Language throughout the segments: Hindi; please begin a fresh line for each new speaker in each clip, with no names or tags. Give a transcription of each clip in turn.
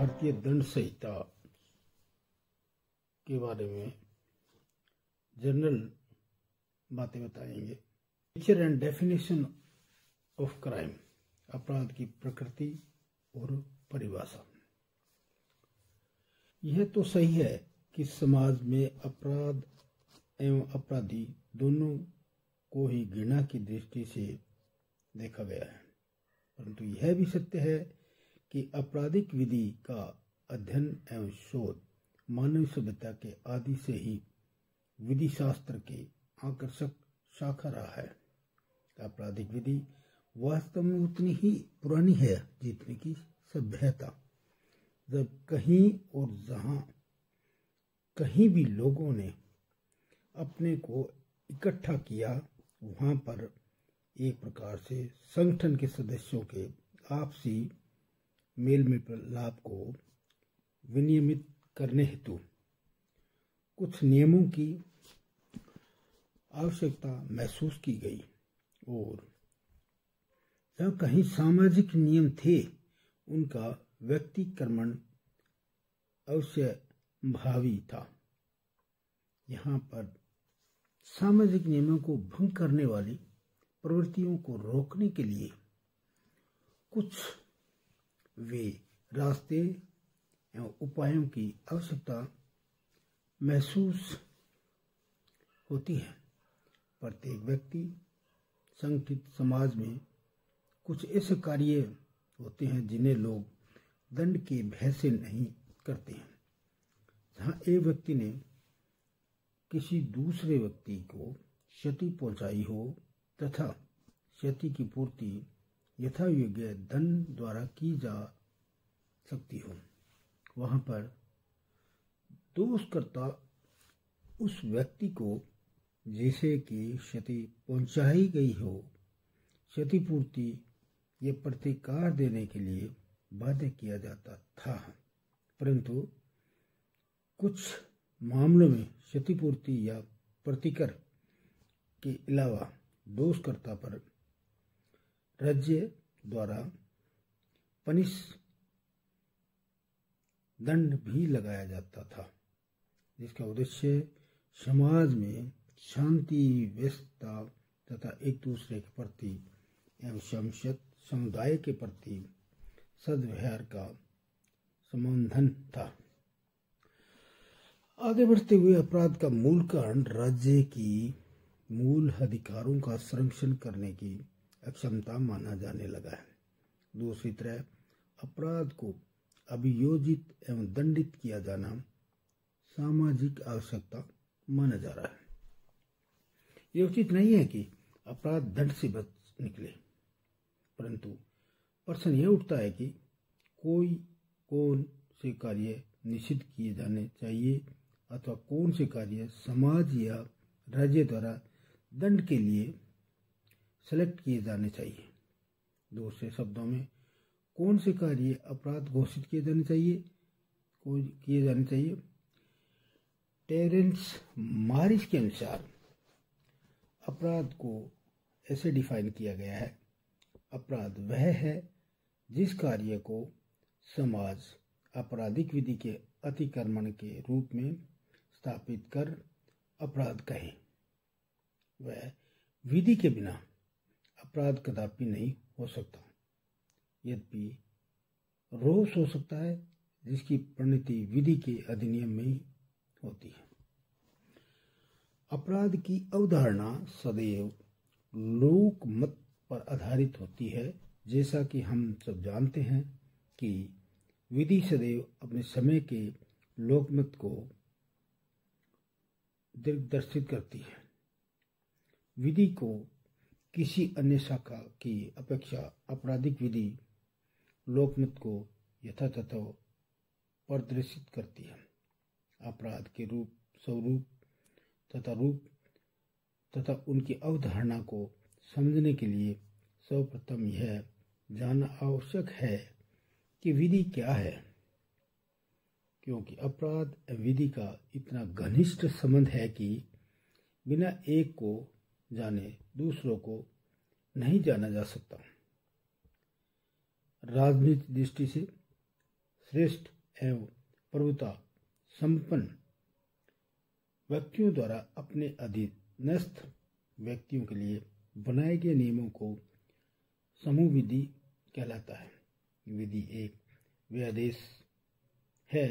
भारतीय दंड संहिता के बारे में जनरल बातें बताएंगे। Nature and definition of crime, अपराध की प्रकृति और परिभाषा। यह तो सही है कि समाज में अपराध एवं अपराधी दोनों को ही घृणा की दृष्टि से देखा गया है, परंतु यह भी सत्य है कि आपराधिक विधि का अध्ययन एवं शोध मानव सभ्यता के आदि से ही विधि शास्त्र की आकर्षक शाखा रहा है। आपराधिक विधि वास्तव में उतनी ही पुरानी है जितनी की सभ्यता। जब कहीं और जहां कहीं भी लोगों ने अपने को इकट्ठा किया, वहां पर एक प्रकार से संगठन के सदस्यों के आपसी मेल मिलाप को विनियमित करने हेतु कुछ नियमों की आवश्यकता महसूस की गई, और जहाँ कहीं सामाजिक नियम थे उनका व्यक्तिक्रमण अवश्य भावी था। यहाँ पर सामाजिक नियमों को भंग करने वाली प्रवृत्तियों को रोकने के लिए कुछ वे रास्ते एवं उपायों की आवश्यकता महसूस होती है। प्रत्येक व्यक्ति संगठित समाज में कुछ ऐसे कार्य होते हैं जिन्हें लोग दंड के भय से नहीं करते हैं। जहाँ एक व्यक्ति ने किसी दूसरे व्यक्ति को क्षति पहुंचाई हो तथा क्षति की पूर्ति यथायोग्य दंड द्वारा की जा सकती हो, वहां पर दोषकर्ता उस व्यक्ति को जिसे की क्षति पहुंचाई गई हो क्षतिपूर्ति या प्रतिकार देने के लिए बाध्य किया जाता था, परंतु कुछ मामलों में क्षतिपूर्ति या प्रतिकर के अलावा दोषकर्ता पर राज्य द्वारा दंड भी लगाया जाता था, जिसका उद्देश्य समाज में शांति व्यवस्था तथा एक दूसरे के प्रति एवं समुदाय के प्रति सद्व्यवहार का संबंधन था। आगे बढ़ते हुए अपराध का मूल कारण राज्य की मूल अधिकारों का संरक्षण करने की अक्षमता माना जाने लगा है। दूसरी तरह अपराध को अभियोजित एवं दंडित किया जाना सामाजिक आवश्यकता माना जा रहा है। यह उचित नहीं है कि अपराध दंड से बच निकले, परंतु प्रश्न यह उठता है कि कौन से कार्य निषिद्ध किए जाने चाहिए अथवा कौन से कार्य समाज या राज्य द्वारा दंड के लिए सेलेक्ट किए जाने चाहिए। दूसरे शब्दों में, कौन से कार्य अपराध घोषित किए जाने चाहिए। टेरेंस मारिस के अनुसार अपराध को ऐसे डिफाइन किया गया है, अपराध वह है जिस कार्य को समाज आपराधिक विधि के अतिक्रमण के रूप में स्थापित कर अपराध कहे। वह विधि के बिना अपराध कदापि नहीं हो सकता। यद्यपि रोष हो सकता है जिसकी परिणति विधि के अधिनियम में ही होती है। अपराध की अवधारणा सदैव लोक मत पर आधारित होती है। जैसा कि हम सब जानते हैं कि विधि सदैव अपने समय के लोकमत को दिग्दर्शित करती है। विधि को किसी अन्य शाखा की अपेक्षा आपराधिक विधि लोकमत को यथातथ प्रदर्शित करती है। अपराध के रूप, स्वरूप तथा उनकी अवधारणा को समझने के लिए सर्वप्रथम यह जानना आवश्यक है कि विधि क्या है, क्योंकि अपराध विधि का इतना घनिष्ठ संबंध है कि बिना एक को जाने दूसरों को नहीं जाना जा सकता। राजनीतिक दृष्टि से श्रेष्ठ एवं प्रभुता संपन्न व्यक्तियों द्वारा अपने अधीनस्थ व्यक्तियों के लिए बनाए गए नियमों को समूह विधि कहलाता है। विधि एक वे आदेश है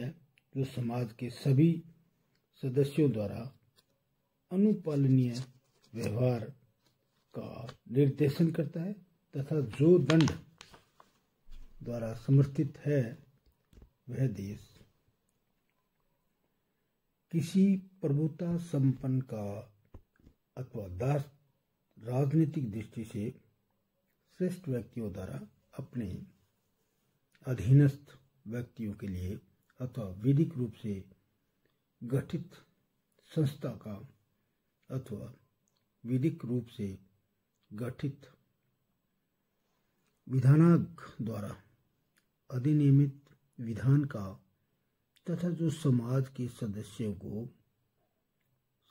जो समाज के सभी सदस्यों द्वारा अनुपालनीय व्यवहार का निर्देशन करता है तथा जो दंड द्वारा समर्थित है वह देश किसी प्रभुता संपन्न का अथवा दास राजनीतिक दृष्टि से श्रेष्ठ व्यक्तियों द्वारा अपने अधीनस्थ व्यक्तियों के लिए अथवा विधिक रूप से गठित संस्था का अथवा विधिक रूप से गठित विधानाग द्वारा अधिनियमित विधान का तथा जो समाज के सदस्यों को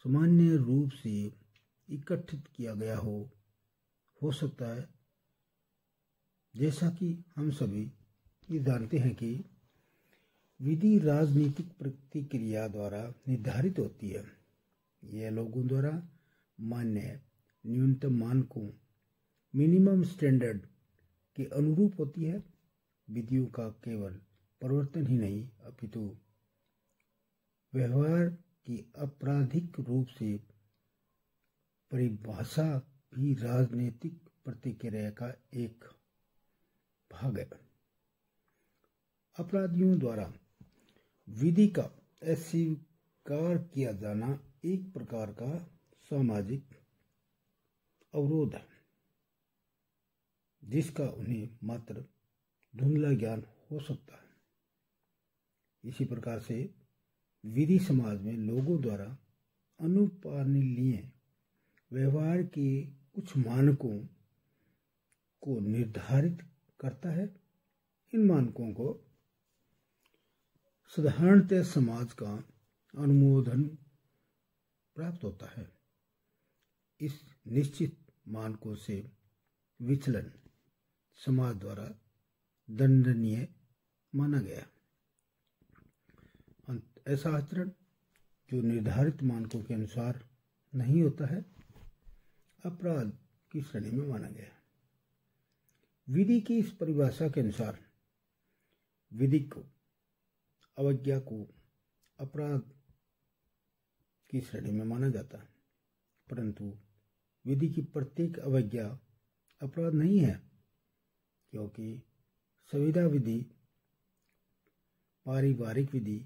सामान्य रूप से इकट्ठित किया गया हो सकता है। जैसा कि हम सभी ये जानते हैं कि विधि राजनीतिक प्रतिक्रिया द्वारा निर्धारित होती है। यह लोगों द्वारा मान्य न्यूनतम मानकों मिनिमम स्टैंडर्ड के अनुरूप होती है। विधियों का केवल परिवर्तन ही नहीं अपितु व्यवहार की आपराधिक रूप से परिभाषा भी राजनीतिक प्रतिक्रिया का एक भाग है। अपराधियों द्वारा विधि का अस्वीकार किया जाना एक प्रकार का सामाजिक अवरोध है जिसका उन्हें मात्र धुंधला ज्ञान हो सकता है। इसी प्रकार से विधि समाज में लोगों द्वारा अनुपालनीय व्यवहार के कुछ मानकों को निर्धारित करता है। इन मानकों को साधारणतः समाज का अनुमोदन प्राप्त होता है। इस निश्चित मानकों से विचलन समाज द्वारा दंडनीय माना गया। ऐसा आचरण जो निर्धारित मानकों के अनुसार नहीं होता है अपराध की श्रेणी में माना गया। विधि की इस परिभाषा के अनुसार विधिक अवज्ञा को अपराध की श्रेणी में माना जाता है, परंतु विधि की प्रत्येक अवज्ञा अपराध नहीं है, क्योंकि संविदा विधि, पारिवारिक विधि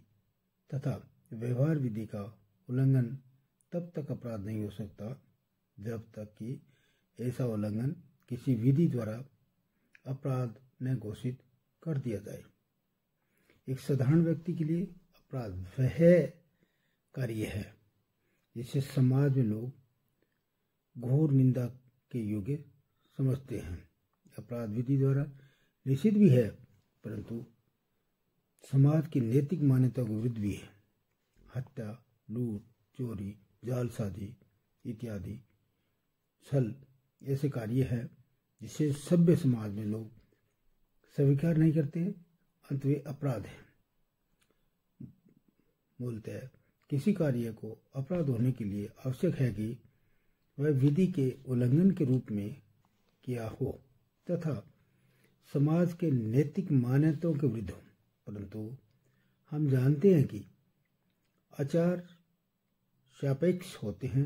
तथा व्यवहार विधि का उल्लंघन तब तक अपराध नहीं हो सकता जब तक कि ऐसा उल्लंघन किसी विधि द्वारा अपराध न घोषित कर दिया जाए। एक साधारण व्यक्ति के लिए अपराध वह कार्य है जिसे समाज में लोग घोर निंदा के योग्य समझते हैं। अपराध विधि द्वारा निषिद्ध भी है, परंतु समाज की नैतिक मान्यता के विरुद्ध भी है। हत्या, लूट, चोरी, जालसाजी इत्यादि छल ऐसे कार्य है जिसे सभ्य समाज में लोग स्वीकार नहीं करते हैं, अंत वे अपराध है। मूलतः किसी कार्य को अपराध होने के लिए आवश्यक है कि वह विधि के उल्लंघन के रूप में किया हो तथा समाज के नैतिक मान्यताओं के विरुद्ध हो। परंतु हम जानते हैं कि आचार सापेक्ष होते हैं,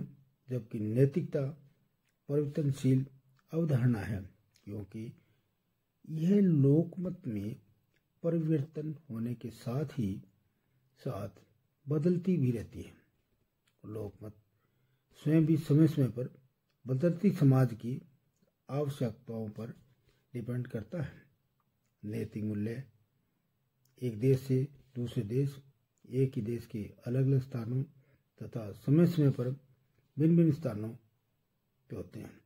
जबकि नैतिकता परिवर्तनशील अवधारणा है, क्योंकि यह लोकमत में परिवर्तन होने के साथ ही साथ बदलती भी रहती है। लोकमत स्वयं भी समय समय पर बदलती समाज की आवश्यकताओं पर डिपेंड करता है। नैतिक मूल्य एक देश से दूसरे देश, एक ही देश के अलग अलग स्थानों तथा समय समय पर भिन्न भिन्न स्थानों पे होते हैं।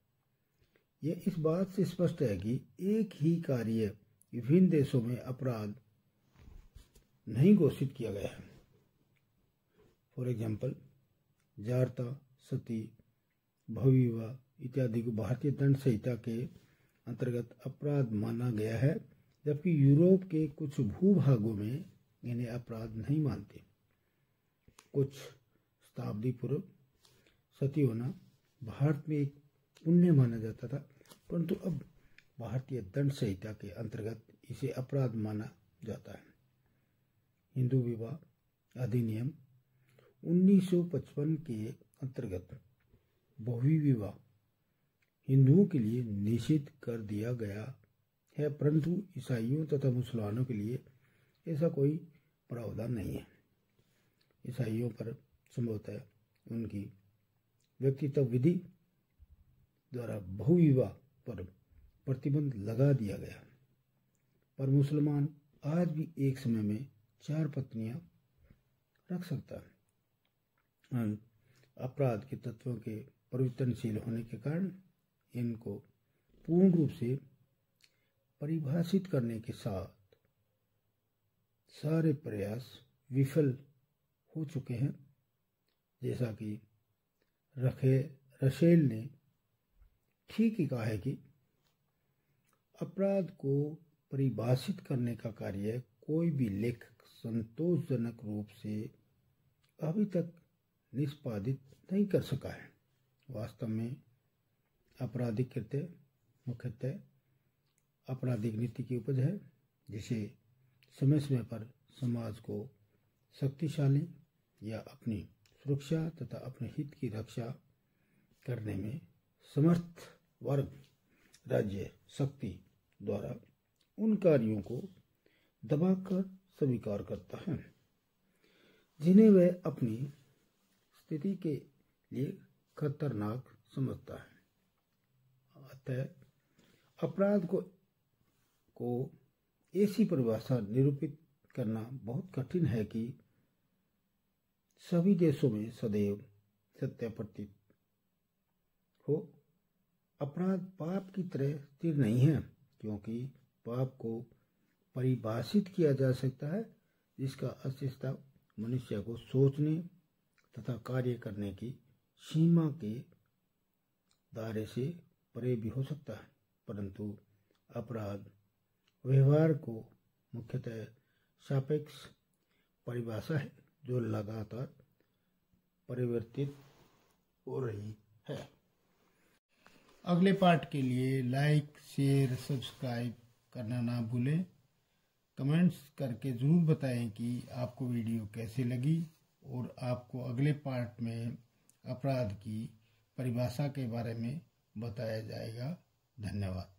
यह इस बात से स्पष्ट है कि एक ही कार्य विभिन्न देशों में अपराध नहीं घोषित किया गया है। फॉर एग्जाम्पल, जारता, सती, भवविवाह इत्यादि को भारतीय दंड संहिता के अंतर्गत अपराध माना गया है, जबकि यूरोप के कुछ भूभागों में इन्हें अपराध नहीं मानते। कुछ शताब्दी पूर्व सती होना भारत में एक पुण्य माना जाता था, परंतु अब भारतीय दंड संहिता के अंतर्गत इसे अपराध माना जाता है। हिंदू विवाह अधिनियम 1955 के अंतर्गत बहुविवाह विवाह हिंदुओं के लिए निषिद्ध कर दिया गया है, परंतु ईसाइयों तथा मुसलमानों के लिए ऐसा कोई प्रावधान नहीं है। ईसाइयों पर संभवतः उनकी व्यक्तित्व विधि द्वारा बहुविवाह पर प्रतिबंध लगा दिया गया, पर मुसलमान आज भी एक समय में 4 पत्नियां रख सकता है। अपराध के तत्वों के परिवर्तनशील होने के कारण इनको पूर्ण रूप से परिभाषित करने के साथ सारे प्रयास विफल हो चुके हैं। जैसा कि रसेल ने ठीक ही कहा है कि अपराध को परिभाषित करने का कार्य कोई भी लेखक संतोषजनक रूप से अभी तक निष्पादित नहीं कर सका है। वास्तव में आपराधिक कृत्य मुख्यतः आपराधिक नीति की उपज है, जिसे समय समय पर समाज को शक्तिशाली या अपनी सुरक्षा तथा अपने हित की रक्षा करने में समर्थ वर्ग राज्य शक्ति द्वारा उन कार्यों को दबाकर स्वीकार करता है जिन्हें वह अपनी स्थिति के लिए खतरनाक समझता है। अतः अपराध को ऐसी परिभाषा निरूपित करना बहुत कठिन है कि सभी देशों में सदैव सत्य प्रतीत हो। अपराध पाप की तरह स्थिर नहीं है, क्योंकि पाप को परिभाषित किया जा सकता है, जिसका अस्तित्व मनुष्य को सोचने तथा कार्य करने की सीमा के दायरे से परे भी हो सकता है, परंतु अपराध व्यवहार को मुख्यतः सापेक्ष परिभाषा है जो लगातार परिवर्तित हो रही है। अगले पार्ट के लिए लाइक शेयर सब्सक्राइब करना ना भूलें। कमेंट्स करके ज़रूर बताएं कि आपको वीडियो कैसे लगी और आपको अगले पार्ट में अपराध की परिभाषा के बारे में बताया जाएगा। धन्यवाद।